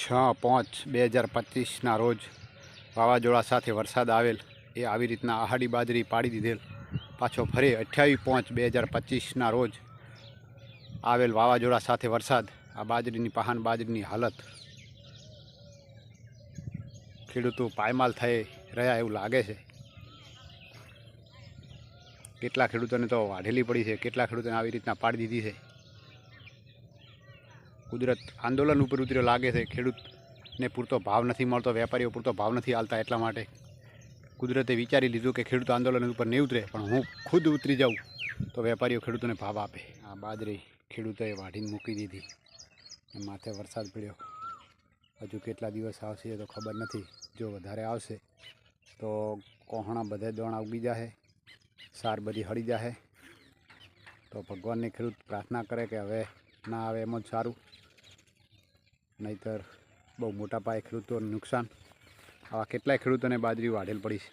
6/5/2025 રોજ વાવાઝોડા સાથે વરસાદ આવેલ એ આવી રીતના આહાડી બાજરી પાડી દીધેલ. પાછો ફરી 28/5/2025 રોજ આવેલ વાવાઝોડા સાથે વરસાદ. આ બાજરીની પહાન બાજરીની હાલત ખેડૂતો પાયમાલ થઈ રહ્યા એવું લાગે છે. કેટલા ખેડૂતોને તો વાઢેલી પડી છે, કેટલા ખેડૂતોને આવી રીતના પાડી દીધી છે. કુદરત આંદોલન ઉપર ઉતર્યો લાગે છે. ખેડૂતને પૂરતો ભાવ નથી મળતો, વેપારીઓ પૂરતો ભાવ નથી આલતા, એટલા માટે કુદરતે વિચારી લીધું કે ખેડૂતો આંદોલન ઉપર નહીં ઉતરે, પણ હું ખુદ ઉતરી જાઉં તો વેપારીઓ ખેડૂતોને ભાવ આપે. આ બાજરી ખેડૂતોએ વાઢીને મૂકી દીધી. માથે વરસાદ પડ્યો. હજુ કેટલા દિવસ આવશે એ તો ખબર નથી. જો વધારે આવશે તો કોહણા બધે દોણા ઉગી જશે, સાર બધી હળી જશે. તો ભગવાનને ખેડૂત પ્રાર્થના કરે કે હવે ના આવે એમ જ સારું, નહીંતર બહુ મોટા પાયે ખેડૂતોને નુકસાન. આવા કેટલાય ખેડૂતોને બાજરી વાઢેલ પડી છે.